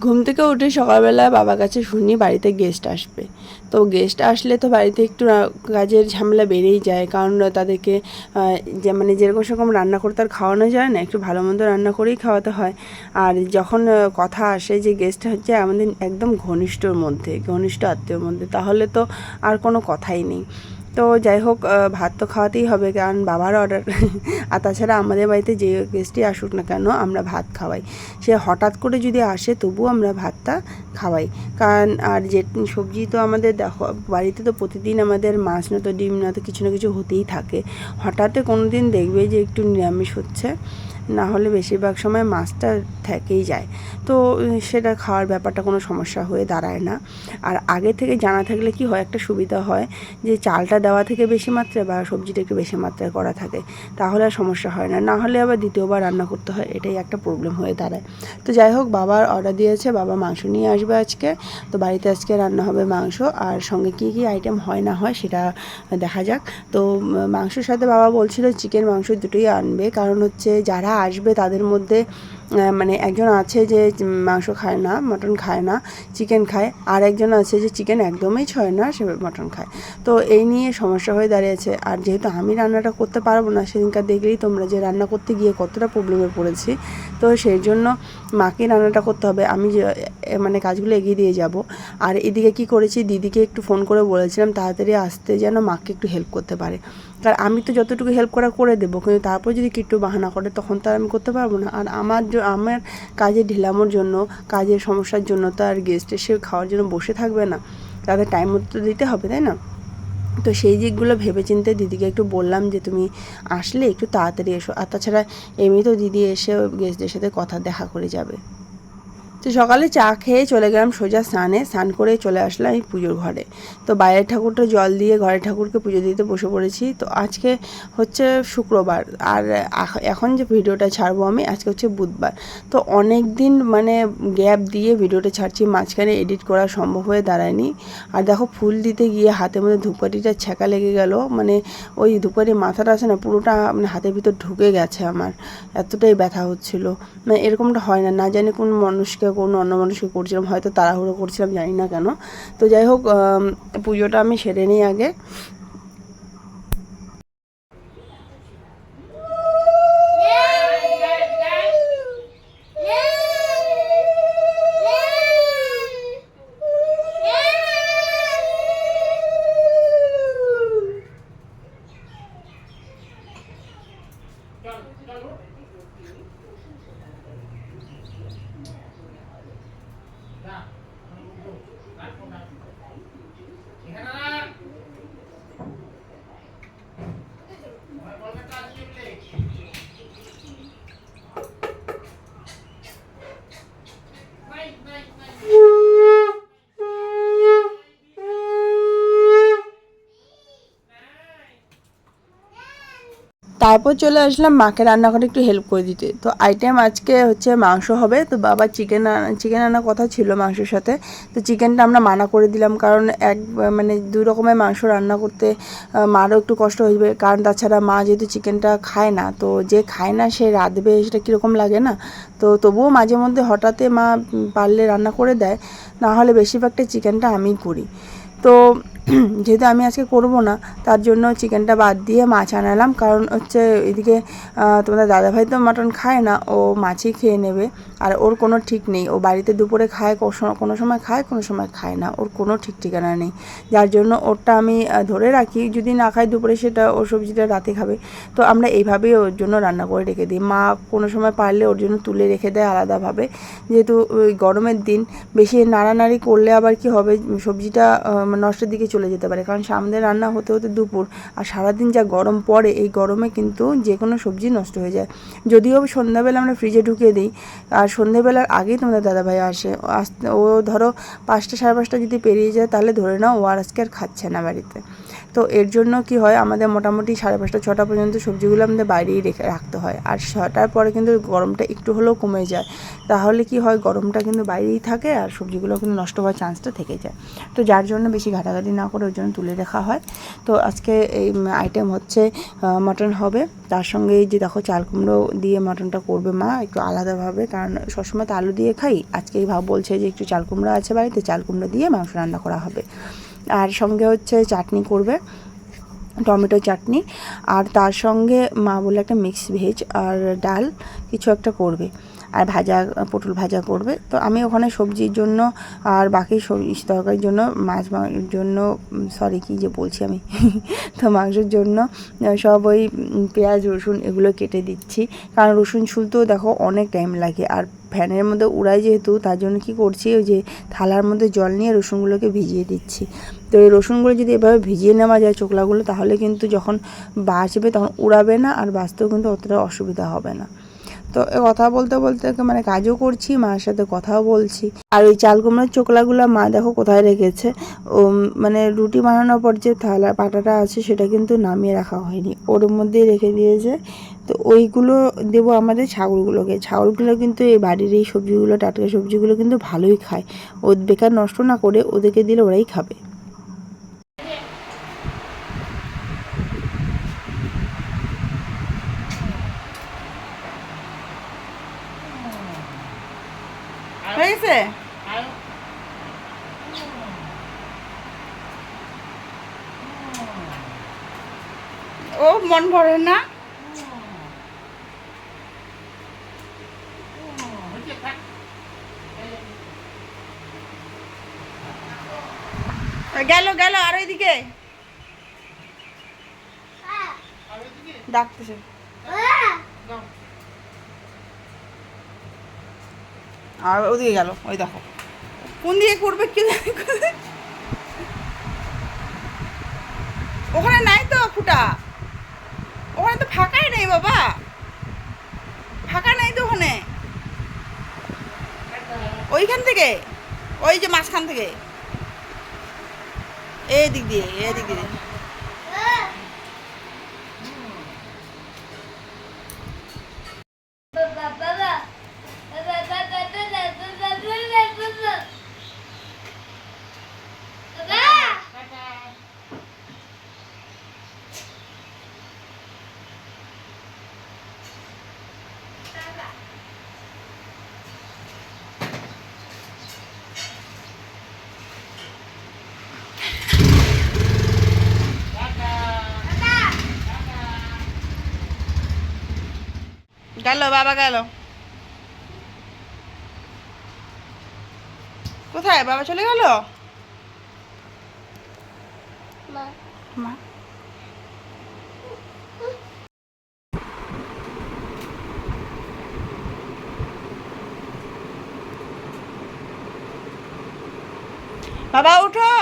ঘুম থেকে উঠে সকালবেলা বাবার কাছে শুনি বাড়িতে গেস্ট আসবে। তো গেস্ট আসলে তো বাড়িতে একটু কাজের ঝামেলা বেড়েই যায়, কারণ তাদেরকে যে মানে যেরকম সেরকম রান্না করে তার খাওয়ানো যায় না, একটু ভালো মন্দ রান্না করেই খাওয়াতে হয়। আর যখন কথা আসে যে গেস্ট হচ্ছে আমাদের একদম ঘনিষ্ঠ আত্মীয়র মধ্যে, তাহলে তো আর কোনো কথাই নেই। তো যাই হোক, ভাত তো খাওয়াতেই হবে, কারণ বাবার অর্ডার। আর তাছাড়া আমাদের বাড়িতে যে গেস্টই আসুক না কেন আমরা ভাত খাওয়াই। সে হঠাৎ করে যদি আসে তবুও আমরা ভাতটা খাওয়াই। কারণ আর যে সবজি তো আমাদের দেখো বাড়িতে তো প্রতিদিন আমাদের মাছ না তো ডিম না তো কিছু না কিছু হতেই থাকে। হঠাৎ কোনো দিন দেখবে যে একটু নিরামিষ হচ্ছে, না হলে বেশিরভাগ সময় মাছটা থেকেই যায়। তো সেটা খাওয়ার ব্যাপারটা কোনো সমস্যা হয়ে দাঁড়ায় না। আর আগে থেকে জানা থাকলে কি হয়, একটা সুবিধা হয় যে চালটা দেওয়া থেকে বেশি মাত্রায় বা সবজিটা একটু বেশি মাত্রায় করা থাকে, তাহলে আর সমস্যা হয় না। না হলে আবার দ্বিতীয়বার রান্না করতে হয়, এটাই একটা প্রবলেম হয়ে দাঁড়ায়। তো যাই হোক, বাবার অর্ডার দিয়েছে, বাবা মাংস নিয়ে আসবে আজকে। তো বাড়িতে আজকে রান্না হবে মাংস, আর সঙ্গে কী কী আইটেম হয় না হয় সেটা দেখা যাক। তো মাংসের সাথে বাবা বলছিল চিকেন মাংস দুটোই আনবে, কারণ হচ্ছে যারা আসবে তাদের মধ্যে মানে একজন আছে যে মাংস খায় না, মটন খায় না, চিকেন খায়। আর একজন আছে যে চিকেন একদমই ছয় না, সে মটন খায়। তো এই নিয়ে সমস্যা হয়ে দাঁড়িয়েছে। আর যেহেতু আমি রান্নাটা করতে পারবো না, সেদিনকার দেখলেই তোমরা যে রান্না করতে গিয়ে কতটা প্রবলেমে পড়েছি। তো সেই জন্য মাকে রান্নাটা করতে হবে, আমি যে মানে কাজগুলো এগিয়ে দিয়ে যাব। আর এদিকে কি করেছি, দিদিকে একটু ফোন করে বলেছিলাম তাড়াতাড়ি আসতে, যেন মাকে একটু হেল্প করতে পারে। কারণ আমি তো যতটুকু হেল্প করে দেবো, কিন্তু তারপর যদি একটু বাহানা করে তখন তো আর আমি করতে পারবো না। আর আমার কাজে ঢিলামোর জন্য, কাজের সমস্যার জন্য তো আর গেস্ট এসে খাওয়ার জন্য বসে থাকবে না, তাদের টাইম মতো তো দিতে হবে, তাই না? তো সেই দিকগুলো ভেবেচিন্তে দিদিকে একটু বললাম যে তুমি আসলে একটু তাড়াতাড়ি এসো। আর তাছাড়া এমনিতেও দিদি এসে গেস্টদের সাথে কথা দেখা করে যাবে। তো সকালে চা খেয়ে চলে গেলাম সোজা স্নান করে চলে আসলাম এই পুজোর ঘরে। তো বাইরের ঠাকুরটা জল দিয়ে ঘরের ঠাকুরকে পুজো দিতে বসে পড়েছি। তো আজকে হচ্ছে শুক্রবার, আর এখন যে ভিডিওটা ছাড়বো আমি, আজকে হচ্ছে বুধবার। তো অনেক দিন মানে গ্যাপ দিয়ে ভিডিওটা ছাড়ছি, মাঝখানে এডিট করা সম্ভব হয়ে দাঁড়ায়নি। আর দেখো, ফুল দিতে গিয়ে হাতের মধ্যে ধূপকাঠিটা ছ্যাঁকা লেগে গেল, মানে ওই ধূপকাঠির মাথাটা আছে না, পুরোটা মানে হাতের ভিতর ঢুকে গেছে আমার, এতটাই ব্যথা হচ্ছিল। মানে এরকমটা হয় না, না জানি কোন মানুষকে কোনো অন্য মানুষকে করছিলাম, হয়তো তাড়াহুড়ো করছিলাম, জানি না কেন। তো যাই হোক, পুজোটা আমি সেরে নিই আগে। তারপর চলে আসলাম মাকে রান্নাঘরে একটু হেল্প করে দিতে। তো আইটেম আজকে হচ্ছে মাংস হবে। তো বাবা চিকেন আনার কথা ছিল মাংসের সাথে। তো চিকেনটা আমরা মানা করে দিলাম, কারণ মানে দুই রকমের মাংস রান্না করতে মারও একটু কষ্ট হয়ে যাবে। কারণ তাছাড়া মা যেহেতু চিকেনটা খায় না, তো যে খায় না সে রাঁধবে, সেটা কীরকম লাগে না? তো তবুও মাঝে মধ্যে হঠাৎ মা পারলে রান্না করে দেয়, না হলে বেশিরভাগটা চিকেনটা আমিই করি। তো যেহেতু আমি আজকে করব না, তার জন্য চিকেনটা বাদ দিয়ে মাছ আনালাম। কারণ হচ্ছে এদিকে তোমাদের দাদাভাই তো মাটন খায় না, ও মাছই খেয়ে নেবে। আর ওর কোনো ঠিক নেই, ও বাড়িতে দুপুরে খায়, কোনো সময় খায়, কোনো সময় খায় না, ওর কোনো ঠিক ঠিকানা নেই। যার জন্য ওরটা আমি ধরে রাখি, যদি না খায় দুপুরে সেটা ওর সবজিটা রাতে খাবে। তো আমরা এইভাবেই ওর জন্য রান্না করে রেখে দিই। মা কোনো সময় পারলে ওর জন্য তুলে রেখে দেয় আলাদাভাবে, যেহেতু ওই গরমের দিন বেশি নাড়ানাড়ি করলে আবার কি হবে, সবজিটা নষ্টের দিকে চলে যেতে পারে। কারণ সামনে রান্না হতে হতে দুপুর, আর সারাদিন যা গরম পড়ে, এই গরমে কিন্তু যে কোনো সবজি নষ্ট হয়ে যায়। যদিও সন্ধ্যাবেলা আমরা ফ্রিজে ঢুকিয়ে দিই, আর সন্ধ্যেবেলার আগেই তোমাদের দাদাভাই আসে। ও ধরো 5টা 5:30 যদি পেরিয়ে যায়, তাহলে ধরে নাও ও আর আজকে আর খাচ্ছে না বাড়িতে। তো এর জন্য কি হয়, আমাদের মোটামুটি 5:30 6টা পর্যন্ত সবজিগুলো আমাদের বাইরেই রাখতে হয়। আর 6টার পরে কিন্তু গরমটা একটু হলেও কমে যায়, তাহলে কি হয় গরমটা কিন্তু বাইরেই থাকে আর সবজিগুলো কিন্তু নষ্ট হওয়ার চান্সটা থেকে যায়। তো যার জন্য বেশি ঘাটাঘাটি না করে ওই জন্য তুলে রাখা হয়। তো আজকে এই আইটেম হচ্ছে মাটন হবে, তার সঙ্গে এই যে দেখো চাল কুমড়ো দিয়ে মাটনটা করবে মা একটু আলাদাভাবে, কারণ সবসময় তো আলু দিয়ে খাই, আজকে এই বলছে যে একটু চাল কুমড়ো আছে বাড়িতে, চাল কুমড়ো দিয়ে মাংস রান্না করা হবে। আর সঙ্গে হচ্ছে চাটনি করবে, টমেটো চাটনি, আর তার সঙ্গে মা বলে একটা মিক্স ভেজ আর ডাল কিছু একটা করবে, আর ভাজা পটল ভাজা করবে। তো আমি ওখানে সবজির জন্য আর বাকি সবজি তরকারির জন্য মাংসের জন্য সরি কী যে বলছি আমি তো মাংসের জন্য সব ওই পেঁয়াজ রসুন এগুলো কেটে দিচ্ছি, কারণ রসুন ছুলতেও দেখো অনেক টাইম লাগে, আর ফ্যানের মধ্যে উড়াই যেহেতু তার জন্য কী করছি, ওই যে থালার মধ্যে জল নিয়ে রসুনগুলোকে ভিজিয়ে দিচ্ছি। তো এই রসুনগুলো যদি এভাবে ভিজিয়ে নেওয়া যায় চোকলাগুলো, তাহলে কিন্তু যখন বাছবে তখন উড়াবে না, আর বাছতেও কিন্তু অতটা অসুবিধা হবে না। তো কথা বলতে বলতে মানে কাজও করছি, মায়ের সাথে কথাও বলছি। আর ওই চাল কুমড়োর চোকলাগুলো মা দেখো কোথায় রেখেছে, ও মানে রুটি বানানোর পর যে থালা পাটাটা আছে সেটা কিন্তু নামিয়ে রাখা হয়নি, ওর মধ্যেই রেখে দিয়েছে। তো ওইগুলো দেবো আমাদের ছাগলগুলোকে, ছাগলগুলো কিন্তু এই বাড়ির এই সবজিগুলো টাটকা সবজিগুলো কিন্তু ভালোই খায়, ও বেকার নষ্ট না করে ওদেরকে দিলে ওরাই খাবে। হয়েছে ও মন ভরে না, গেল গেল আর ওইদিকে ডাকতেছে, আর ওদিকে গেল, ওই দেখো কোন দিকে করবে কি ওখানে নাই তো ফুটা, ওখানে তো ফাঁকাই নেই বাবা, ফাঁকা নেই তো ওখানে, ওইখান থেকে ওই যে মাঝখান থেকে এদিক দিয়ে এদিক দিয়ে গেল, বাবা গেল কোথায়, বাবা চলে গেল মা। বাবা উঠো,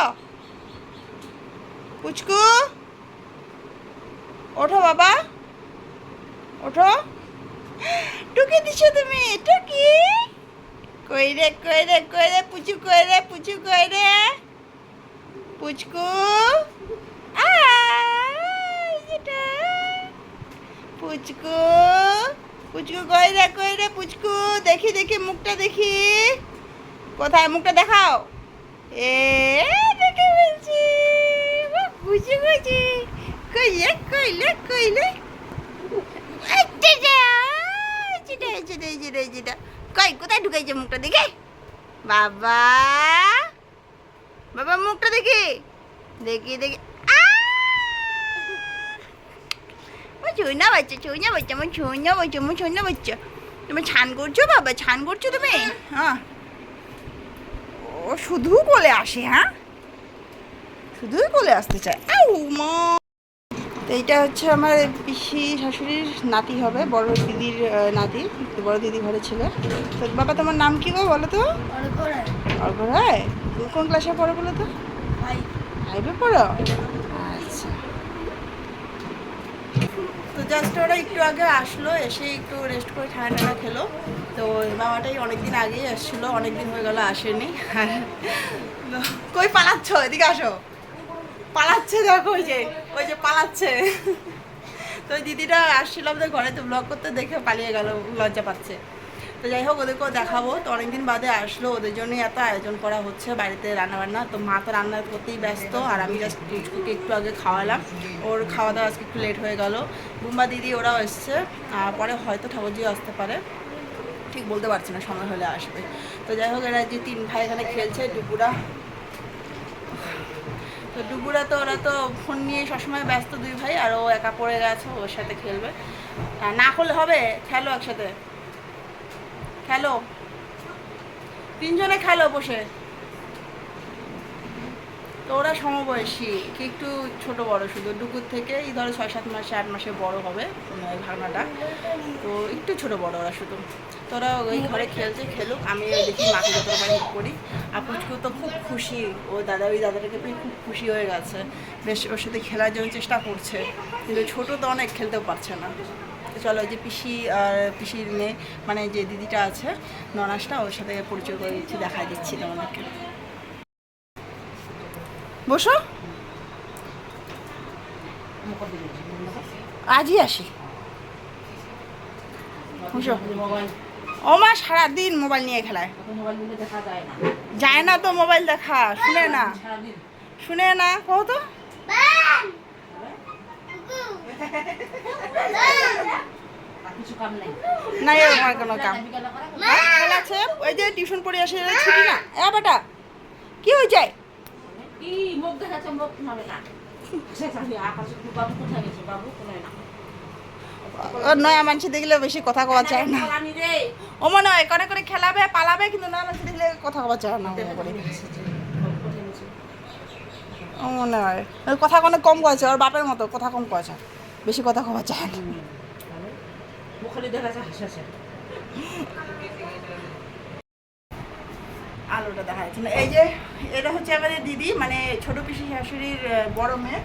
পুচকু ওঠো বাবা ওঠো, টুকি দিছো তুমি, টুকি কই রে কই রে কই রে পুচু কই রে পুচু কই রে পুচকু, পুচকু পুচকু কই রে পুচকু, দেখি দেখি মুখটা দেখি, কোথায় মুখটা দেখাও, এ দেখে বলছি পুচু কুচি কইলে কইলে কইলে কই কোথায় ঢুকাইছে মুখটা দেখে, বাবা বাবা মুখটা দেখি দেখি দেখি, ছুঁনা বাচ্চা ছুঁনা বাচ্চা আমার ছুঁনা বাচ্চা আমার ছুঁনা বাচ্চা, তুমি ছান করছো বাবা, ছান করছো তুমি, হ্যাঁ ও শুধু কোলে আসে, হ্যাঁ শুধুই কোলে আসতে চায়। মা তো এইটা হচ্ছে আমার পিসি শাশুড়ির নাতি হবে, বড় দিদির নাতি, বড় দিদি ঘরে ছিল। তো বাবা তোমার নাম কি গো বলো তো? অর্ঘ রায়। তুমি কোন ক্লাসে পড়ো বলো তো? ফাইভে পড়ো, আচ্ছা। তো জাস্ট ওরা একটু আগে আসলো, এসে একটু রেস্ট করে ঠান্ডা খেলো। তো মামাটাই অনেকদিন আগেই আসছিলো, অনেকদিন হয়ে গেল আসেনি। কই পালাচ্ছ, এদিকে আসো, পালাচ্ছে, দেখো ওই যে পালাচ্ছে। তো ওই দিদিটা আসছিল আমাদের ঘরে, তো ব্লগ করতে দেখে পালিয়ে গেল, লজ্জা পাচ্ছে। তো যাই হোক, ওদেরকেও দেখাবো। তো অনেকদিন বাদে আসলো, ওদের জন্যই এত আয়োজন করা হচ্ছে বাড়িতে রান্নাবান্না। তো মা তো রান্না করতেই ব্যস্ত, আর আমি জাস্ট পুচকুকে একটু আগে খাওয়ালাম। ওর খাওয়া দাওয়া আজকে একটু লেট হয়ে গেল। বুম্বা দিদি ওরাও এসছে, পরে হয়তো ঠাকুরজিও আসতে পারে, ঠিক বলতে পারছি না, সময় হলে আসবে। তো যাই হোক, এরা যে 3 ভাই এখানে খেলছে, ডুবুরা। তো ডুবুরা তো ওরা তো ফোন নিয়ে সবসময় ব্যস্ত, 2 ভাই, আর ও একা পড়ে গেছে, ওর সাথে খেলবে। না করলে হবে, খেলো একসাথে, খেলো 3 জনে খেলো বসে। তো ওরা সমবয়সী, কি একটু ছোট বড়, শুধু ডুকুর থেকে এই ধরো 6-7 মাসে 8 মাসে বড় হবে ভাগনাটা। তো একটু ছোট বড় ওরা শুধু। তো ওরা ওই ঘরে খেলছে, খেলুক, আমি দেখি মাকে যত হেল্প করি। আর পুচকু তো খুব খুশি, ও ওই দাদাটাকে পেয়ে খুব খুশি হয়ে গেছে, বেশ ওর সাথে খেলার জন্য চেষ্টা করছে, কিন্তু ছোটো তো অনেক, খেলতেও পারছে না। তো চলো, ওই যে পিসি আর পিসির মেয়ে, মানে যে দিদিটা আছে ননাসটা, ওর সাথে পরিচয় করে দিচ্ছি, দেখাই দিচ্ছি তোমাদেরকে। বসো, আজই আসি। ও মা সারাদিন মোবাইল নিয়ে খেলায়, যায় না তো মোবাইল দেখা, শুনে না কও তো। না আমার কোনো কাম আছে, ওই যে টিউশন পড়ে আসে, ছুটি না। বেটা কি হয়ে যায়, নয়া মানুষ দেখলে বেশি কথা কওয়া চায় না। ও মনে হয় করে করে খেলাবে পালাবে, কিন্তু নয়া মানুষ দেখলে কথা কওয়া চায় না। ও মনে হয় কথা অনেক কম কয়েছে, ওর বাপের মতো কথা কম কয়েছে, বেশি কথা কওয়া চায় না। আলোটা দেখা যাচ্ছে না। এই যে এটা হচ্ছে আমাদের দিদি, মানে ছোট পিসি শাশুড়ির বড় মেয়ে।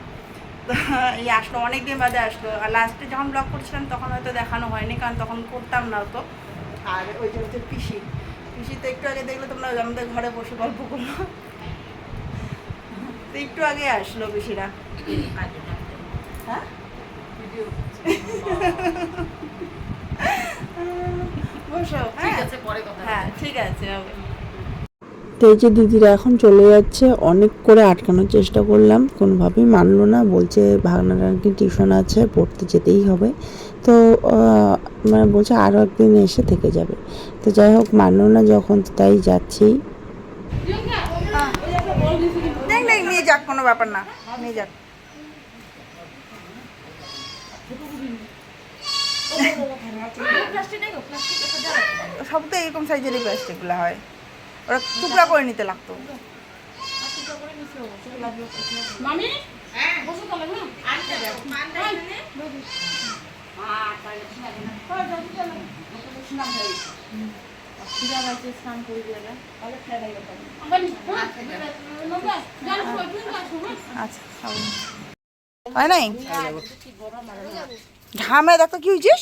তো এই আসলো, অনেকদিন বাদে আসলো। আর লাস্টে যখন ব্লগ করছিলাম তখন হয়তো দেখানো হয়নি, কারণ তখন করতাম না তো। আর ওই যে হচ্ছে পিসি, পিসি তো একটু আগে দেখলে তোমরা, আমাদের ঘরে বসে গল্প করলো। তো একটু আগে আসলো পিসিরা। হ্যাঁ বসো, হ্যাঁ ঠিক আছে। তো এই যে দিদিরা এখন চলে যাচ্ছে, অনেক করে আটকানোর চেষ্টা করলাম, কোনোভাবেই মানলো না, বলছে ভাগনার কি টিউশন আছে, পড়তে যেতেই হবে। তো মানে বলছে আরও একদিন এসে থেকে যাবে। তো যাই হোক, মানলো না যখন, তাই যাচ্ছি। নিয়ে যাক, কোনো ব্যাপার না, নিয়ে যাক। সব তো এরকম সাইজেরই প্লাস্টিকগুলো হয়, ওরা টুকরা করে নিতে লাগতো। আচ্ছা হয় নাই ঘামে, দেখো কি হয়েছিস।